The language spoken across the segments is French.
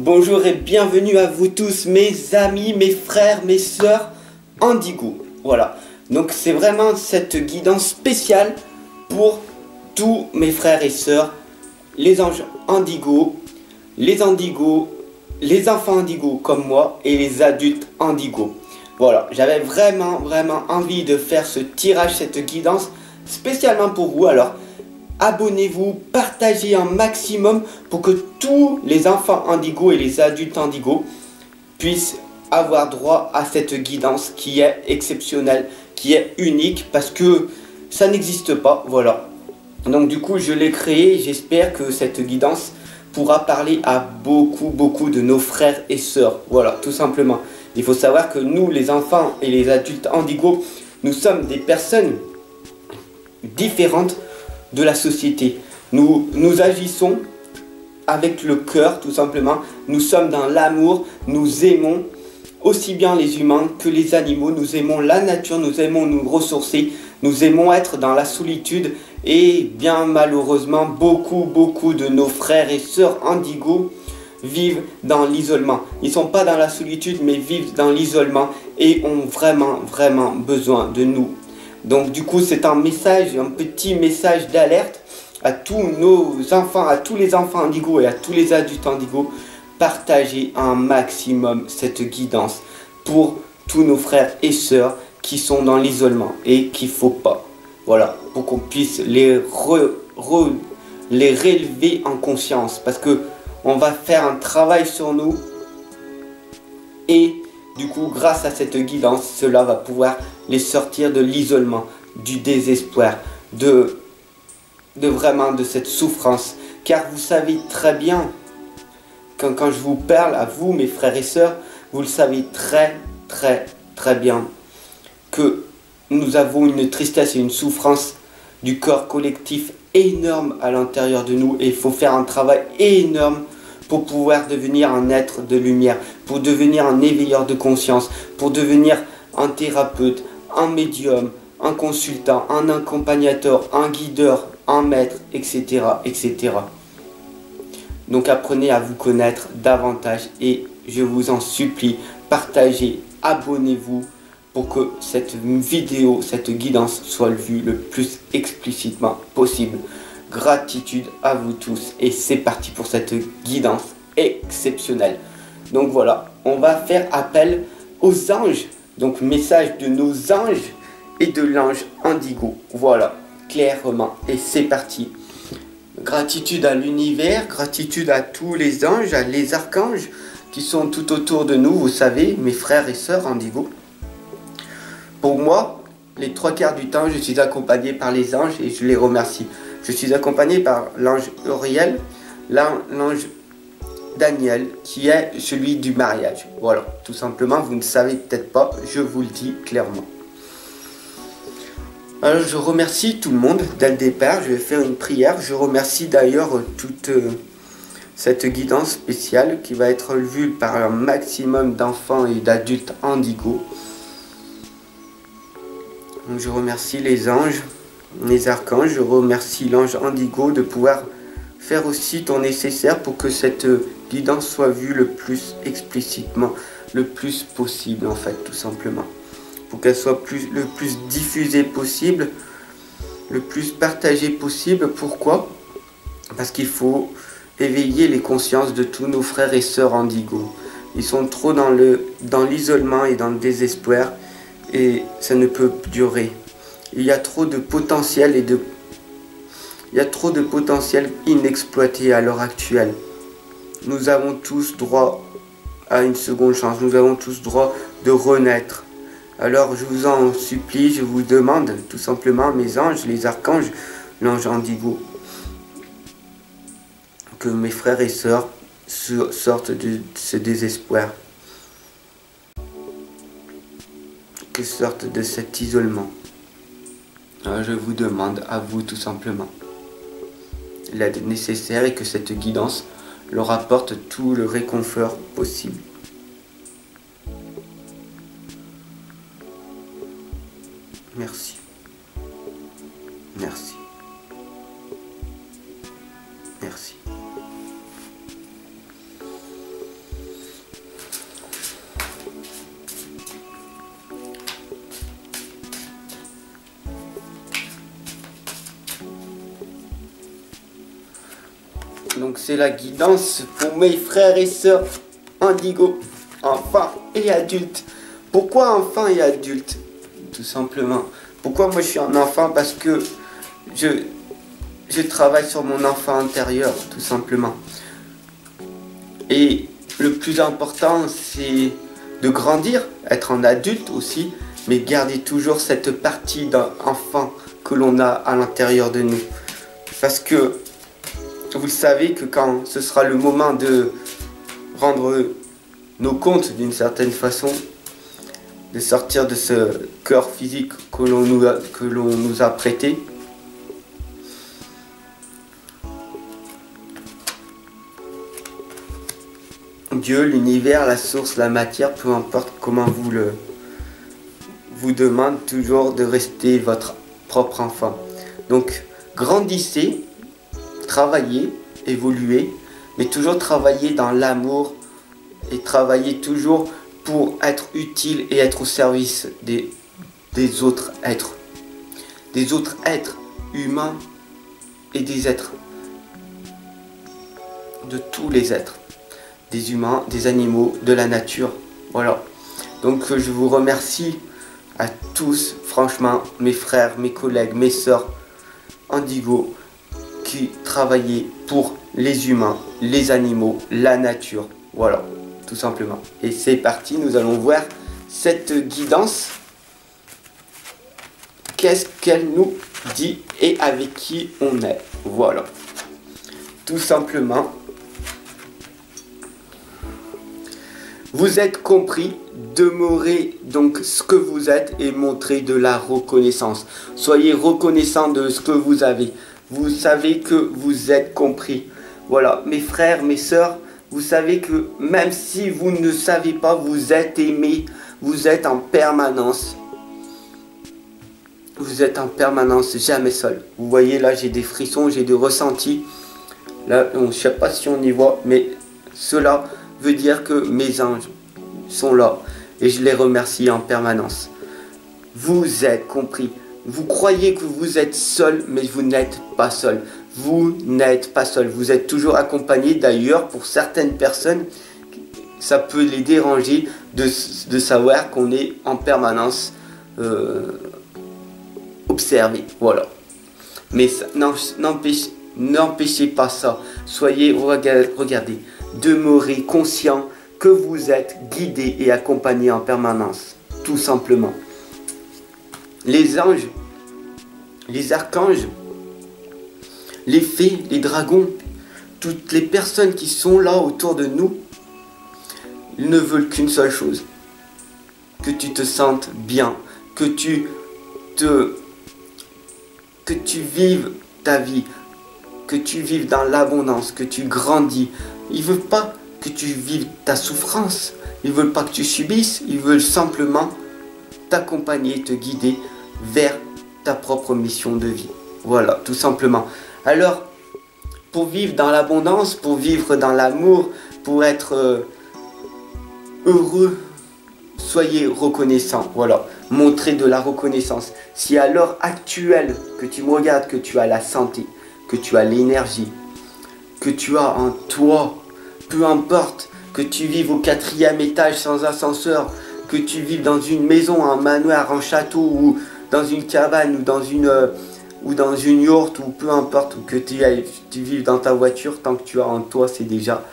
Bonjour et bienvenue à vous tous, mes amis, mes frères, mes sœurs Indigo. Voilà, donc c'est vraiment cette guidance spéciale pour tous mes frères et sœurs, les anges Indigo, les Indigos, les enfants Indigo comme moi et les adultes Indigo. Voilà, j'avais vraiment envie de faire ce tirage, cette guidance spécialement pour vous. Alors, abonnez-vous, partagez un maximum pour que tous les enfants Indigo et les adultes Indigo puissent avoir droit à cette guidance qui est exceptionnelle, qui est unique parce que ça n'existe pas. Voilà. Donc du coup, je l'ai créé. J'espère que cette guidance pourra parler à beaucoup de nos frères et sœurs. Voilà, tout simplement. Il faut savoir que nous, les enfants et les adultes Indigo, nous sommes des personnes différentes de la société. Nous agissons avec le cœur, tout simplement. Nous sommes dans l'amour, nous aimons aussi bien les humains que les animaux, nous aimons la nature, nous aimons nous ressourcer, nous aimons être dans la solitude et bien malheureusement beaucoup de nos frères et sœurs Indigo vivent dans l'isolement. Ils ne sont pas dans la solitude mais vivent dans l'isolement et ont vraiment besoin de nous. Donc du coup c'est un message, un petit message d'alerte à tous nos enfants, à tous les enfants Indigo et à tous les adultes Indigo. Partagez un maximum cette guidance pour tous nos frères et sœurs qui sont dans l'isolement et qu'il ne faut pas. Voilà, pour qu'on puisse les réélever en conscience parce que on va faire un travail sur nous et du coup grâce à cette guidance, cela va pouvoir les sortir de l'isolement, du désespoir, de cette souffrance. Car vous savez très bien, quand je vous parle à vous, mes frères et sœurs, vous le savez très bien que nous avons une tristesse et une souffrance du corps collectif énorme à l'intérieur de nous et il faut faire un travail énorme pour pouvoir devenir un être de lumière, pour devenir un éveilleur de conscience, pour devenir un thérapeute, un médium, un consultant, un accompagnateur, un guideur, un maître, etc. Donc apprenez à vous connaître davantage et je vous en supplie, partagez, abonnez-vous pour que cette vidéo, cette guidance soit vue le plus explicitement possible. Gratitude à vous tous et c'est parti pour cette guidance exceptionnelle. Donc voilà, on va faire appel aux anges, donc message de nos anges et de l'ange Indigo. Voilà, clairement, et c'est parti. Gratitude à l'univers, gratitude à tous les anges, à les archanges qui sont tout autour de nous, vous savez, mes frères et sœurs Indigo. Pour moi, les 3/4 du temps, je suis accompagné par les anges et je les remercie. Je suis accompagné par l'ange Uriel, l'ange Daniel, qui est celui du mariage. Voilà, tout simplement, vous ne savez peut-être pas, je vous le dis clairement. Alors je remercie tout le monde dès le départ, je vais faire une prière. Je remercie d'ailleurs toute cette guidance spéciale qui va être vue par un maximum d'enfants et d'adultes Indigo. Donc je remercie les anges, les archanges, je remercie l'ange Indigo de pouvoir faire aussi ton nécessaire pour que cette guidance soit vue le plus explicitement, le plus possible en fait, tout simplement. Pour qu'elle soit le plus diffusée possible, le plus partagée possible. Pourquoi? Parce qu'il faut éveiller les consciences de tous nos frères et sœurs Indigo. Ils sont trop dans l'isolement et dans le désespoir et ça ne peut durer. Il y a trop de potentiel inexploité à l'heure actuelle. Nous avons tous droit à une seconde chance. Nous avons tous droit de renaître. Alors je vous en supplie, je vous demande tout simplement, mes anges, les archanges, l'ange Indigo, que mes frères et sœurs sortent de ce désespoir, qu'ils sortent de cet isolement. Alors je vous demande à vous tout simplement l'aide nécessaire et que cette guidance leur apporte tout le réconfort possible. Merci. Merci. Merci. Donc c'est la guidance pour mes frères et sœurs indigo, enfants et adultes. Pourquoi enfants et adultes? Tout simplement. Pourquoi moi je suis un enfant? Parce que je travaille sur mon enfant intérieur, tout simplement. Et le plus important, c'est de grandir, être un adulte aussi, mais garder toujours cette partie d'enfant que l'on a à l'intérieur de nous. Parce que vous savez que quand ce sera le moment de rendre nos comptes d'une certaine façon, de sortir de ce cœur physique que l'on nous a prêté, Dieu, l'univers, la source, la matière, peu importe comment vous demande toujours de rester votre propre enfant. Donc, grandissez, travaillez, évoluez, mais toujours travaillez dans l'amour et travaillez toujours pour être utile et être au service des autres êtres. Des autres êtres humains et des êtres. De tous les êtres. Des humains, des animaux, de la nature. Voilà. Donc je vous remercie à tous, franchement, mes frères, mes collègues, mes sœurs, indigo, qui travaillaient pour les humains, les animaux, la nature. Voilà, tout simplement. Et c'est parti, nous allons voir cette guidance. Qu'est-ce qu'elle nous dit et avec qui on est. Voilà. Tout simplement. Vous êtes compris, demeurez donc ce que vous êtes et montrez de la reconnaissance. Soyez reconnaissant de ce que vous avez. Vous savez que vous êtes compris. Voilà, mes frères, mes sœurs, vous savez que même si vous ne savez pas, vous êtes aimés, vous êtes en permanence. Vous êtes en permanence, jamais seul. Vous voyez là, j'ai des frissons, j'ai des ressentis. Là, je ne sais pas si on y voit, mais cela veut dire que mes anges sont là et je les remercie en permanence. Vous êtes compris. Vous croyez que vous êtes seul, mais vous n'êtes pas seul. Vous n'êtes pas seul. Vous êtes toujours accompagné. D'ailleurs, pour certaines personnes, ça peut les déranger de savoir qu'on est en permanence observé. Voilà. Mais n'empêchez pas ça. Soyez, regardez. Demeurez conscient que vous êtes guidé et accompagné en permanence, tout simplement. Les anges, les archanges, les fées, les dragons, toutes les personnes qui sont là autour de nous, ils ne veulent qu'une seule chose, que tu te sentes bien, que tu vives ta vie, que tu vives dans l'abondance, que tu grandis. Ils ne veulent pas que tu vives ta souffrance. Ils ne veulent pas que tu subisses. Ils veulent simplement t'accompagner, te guider vers ta propre mission de vie. Voilà, tout simplement. Alors, pour vivre dans l'abondance, pour vivre dans l'amour, pour être heureux, soyez reconnaissants. Voilà, montrez de la reconnaissance. Si à l'heure actuelle que tu me regardes, que tu as la santé, que tu as l'énergie, que tu as en toi, peu importe, que tu vives au 4e étage sans ascenseur, que tu vives dans une maison, un manoir, un château, ou dans une cabane, ou dans une yourte, ou peu importe, ou que tu vives dans ta voiture, tant que tu as en toi, c'est déjà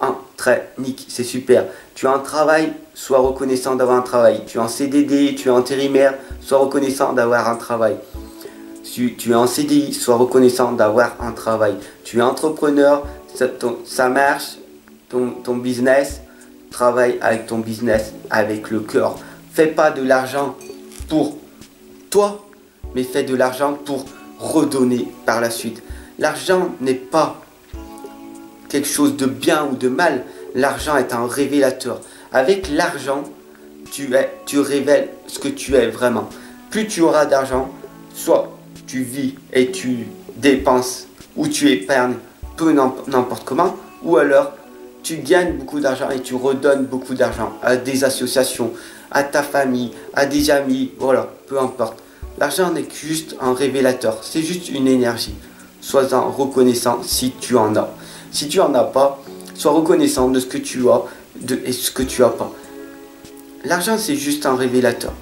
un très nique, c'est super. Tu as un travail, sois reconnaissant d'avoir un travail. Tu es en CDD, tu es intérimaire, sois reconnaissant d'avoir un travail. Tu es en CDI, sois reconnaissant d'avoir un travail. Tu es entrepreneur, ça marche, ton business, travaille avec ton business, avec le cœur. Fais pas de l'argent pour toi, mais fais de l'argent pour redonner par la suite. L'argent n'est pas quelque chose de bien ou de mal. L'argent est un révélateur. Avec l'argent, tu révèles ce que tu es vraiment. Plus tu auras d'argent, soit tu vis et tu dépenses ou tu épargnes peu n'importe comment, ou alors tu gagnes beaucoup d'argent et tu redonnes beaucoup d'argent à des associations, à ta famille, à des amis, voilà, peu importe. L'argent n'est juste un révélateur, c'est juste une énergie. Sois-en reconnaissant si tu en as. Si tu en as pas, sois reconnaissant de ce que tu as et ce que tu as pas. L'argent, c'est juste un révélateur.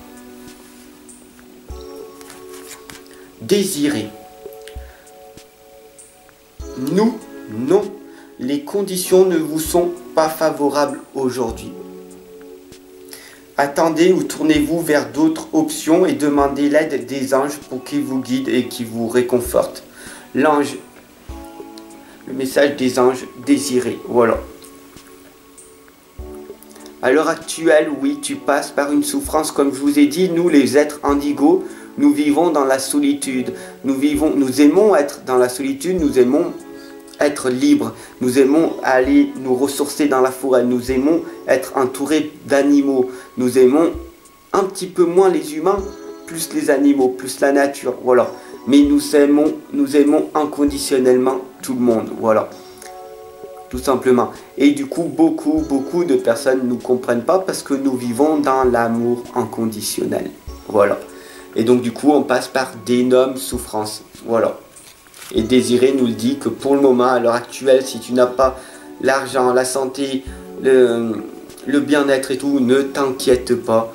Désirer. Nous, non. Les conditions ne vous sont pas favorables aujourd'hui. Attendez ou tournez-vous vers d'autres options et demandez l'aide des anges pour qu'ils vous guident et qu'ils vous réconfortent. L'ange, le message des anges désirés, voilà. À l'heure actuelle, oui, tu passes par une souffrance, comme je vous ai dit, nous les êtres indigos, nous vivons dans la solitude. Nous aimons être dans la solitude, nous aimons être libres, nous aimons aller nous ressourcer dans la forêt, nous aimons être entourés d'animaux, nous aimons un petit peu moins les humains, plus les animaux, plus la nature, voilà. Mais nous aimons inconditionnellement tout le monde, voilà. Tout simplement. Et du coup, beaucoup de personnes ne nous comprennent pas parce que nous vivons dans l'amour inconditionnel, voilà. Et donc du coup, on passe par d'énormes souffrances, voilà. Et Désiré nous le dit que pour le moment, à l'heure actuelle, si tu n'as pas l'argent, la santé, le bien-être et tout, ne t'inquiète pas,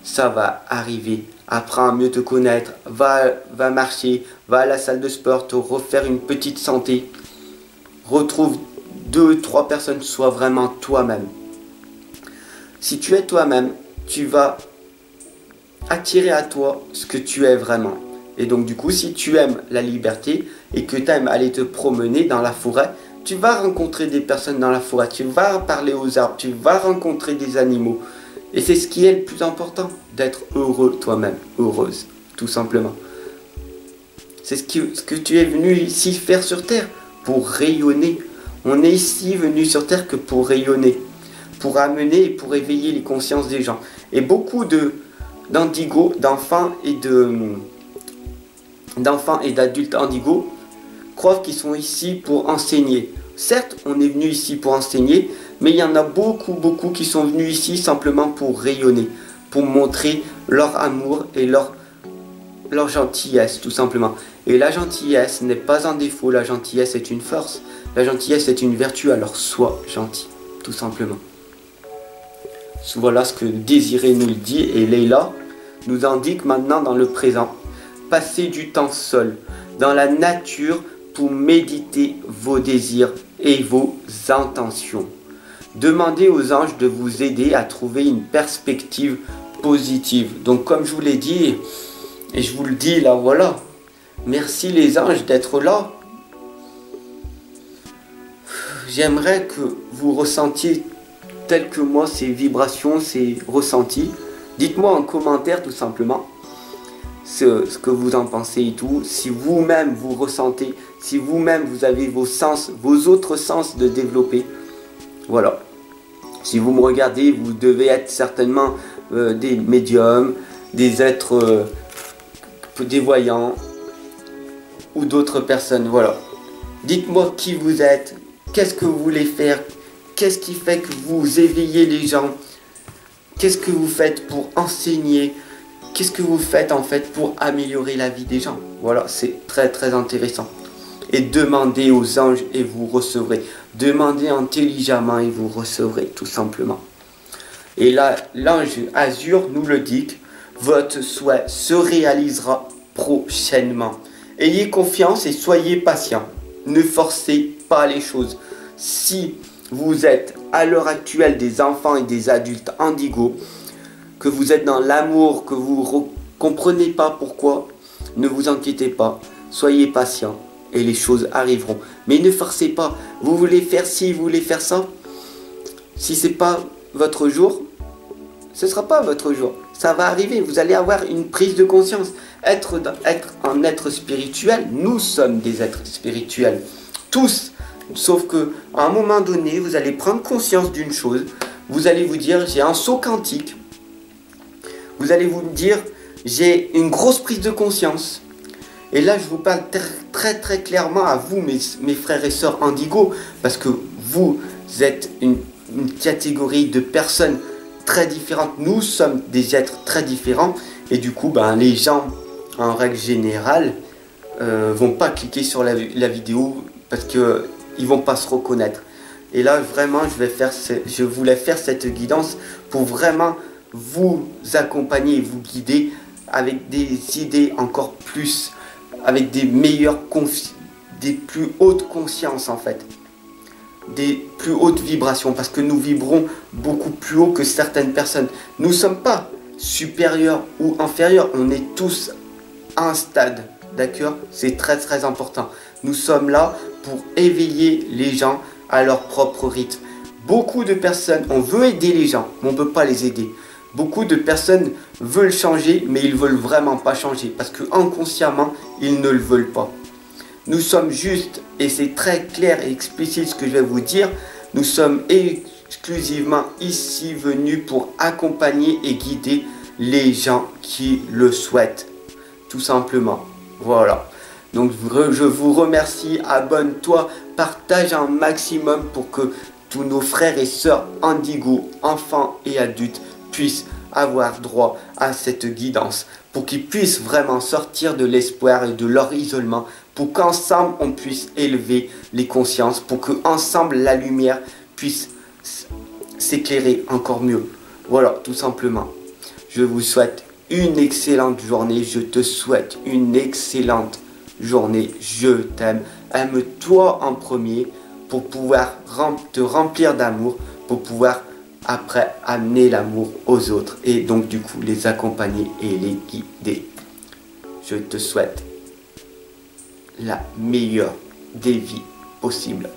ça va arriver. Apprends à mieux te connaître, va marcher, va à la salle de sport, te refaire une petite santé. Retrouve 2-3 personnes, sois vraiment toi-même. Si tu es toi-même, tu vas attirer à toi ce que tu es vraiment. Et donc du coup, si tu aimes la liberté et que tu aimes aller te promener dans la forêt, tu vas rencontrer des personnes dans la forêt, tu vas parler aux arbres, tu vas rencontrer des animaux. Et c'est ce qui est le plus important, d'être heureux toi-même, heureuse, tout simplement. C'est ce que tu es venu ici faire sur Terre, pour rayonner. On est ici venu sur Terre que pour rayonner, pour amener et pour éveiller les consciences des gens. Et beaucoup d'indigos, d'enfants et d'adultes indigos croient qu'ils sont ici pour enseigner. Certes, on est venu ici pour enseigner, mais il y en a beaucoup qui sont venus ici simplement pour rayonner, pour montrer leur amour et leur gentillesse, tout simplement. Et la gentillesse n'est pas un défaut, la gentillesse est une force, la gentillesse est une vertu, alors sois gentil, tout simplement. Voilà ce que Désiré nous le dit, et Leïla nous indique maintenant dans le présent. Passez du temps seul, dans la nature, pour méditer vos désirs et vos intentions. Demandez aux anges de vous aider à trouver une perspective positive. Donc comme je vous l'ai dit, et je vous le dis là, voilà. Merci les anges d'être là. J'aimerais que vous ressentiez tel que moi ces vibrations, ces ressentis. Dites-moi en commentaire tout simplement ce que vous en pensez et tout. Si vous-même vous ressentez, si vous-même vous avez vos sens, vos autres sens de développer. Voilà. Si vous me regardez, vous devez être certainement des médiums, des êtres, des voyants ou d'autres personnes. Voilà. Dites-moi qui vous êtes, qu'est-ce que vous voulez faire, qu'est-ce qui fait que vous éveillez les gens, qu'est-ce que vous faites pour enseigner, qu'est-ce que vous faites en fait pour améliorer la vie des gens. Voilà, c'est très intéressant. Et demandez aux anges et vous recevrez. Demandez intelligemment et vous recevrez, tout simplement. Et là, l'ange Azur nous le dit, votre souhait se réalisera prochainement. Ayez confiance et soyez patient. Ne forcez pas les choses. Si vous êtes à l'heure actuelle des enfants et des adultes indigos, que vous êtes dans l'amour, que vous ne comprenez pas pourquoi, ne vous inquiétez pas. Soyez patient et les choses arriveront. Mais ne forcez pas. Vous voulez faire ci, vous voulez faire ça. Si ce n'est pas votre jour, ce ne sera pas votre jour. Ça va arriver. Vous allez avoir une prise de conscience. Être un être spirituel, nous sommes des êtres spirituels. Tous. Sauf que à un moment donné, vous allez prendre conscience d'une chose. Vous allez vous dire, j'ai un saut quantique. Vous allez vous dire, j'ai une grosse prise de conscience. Et là, je vous parle très clairement à vous, mes frères et sœurs indigos, parce que vous êtes une catégorie de personnes très différentes. Nous sommes des êtres très différents. Et du coup, les gens, en règle générale, vont pas cliquer sur la vidéo parce que ils vont pas se reconnaître. Et là, vraiment, je voulais faire cette guidance pour vraiment vous accompagner et vous guider avec des idées encore plus, avec des plus hautes consciences en fait, des plus hautes vibrations, parce que nous vibrons beaucoup plus haut que certaines personnes. Nous ne sommes pas supérieurs ou inférieurs, on est tous à un stade, d'accord? C'est très très important. Nous sommes là pour éveiller les gens à leur propre rythme. Beaucoup de personnes, on veut aider les gens, mais on ne peut pas les aider. Beaucoup de personnes veulent changer, mais ils ne veulent vraiment pas changer, parce que inconsciemment, ils ne le veulent pas. Nous sommes juste, et c'est très clair et explicite ce que je vais vous dire, nous sommes exclusivement ici venus pour accompagner et guider les gens qui le souhaitent. Tout simplement. Voilà. Donc je vous remercie, abonne-toi, partage un maximum pour que tous nos frères et sœurs Indigo, enfants et adultes, puissent avoir droit à cette guidance, pour qu'ils puissent vraiment sortir de l'espoir et de leur isolement, pour qu'ensemble on puisse élever les consciences, pour qu'ensemble la lumière puisse s'éclairer encore mieux. Voilà, tout simplement. Je vous souhaite une excellente journée, je te souhaite une excellente journée, je t'aime. Aime-toi en premier pour pouvoir te remplir d'amour, pour pouvoir après amener l'amour aux autres et donc du coup les accompagner et les guider. Je te souhaite la meilleure des vies possibles.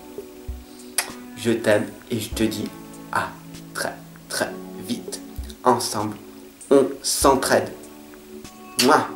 Je t'aime et je te dis à très très vite. Ensemble, on s'entraide. Mouah.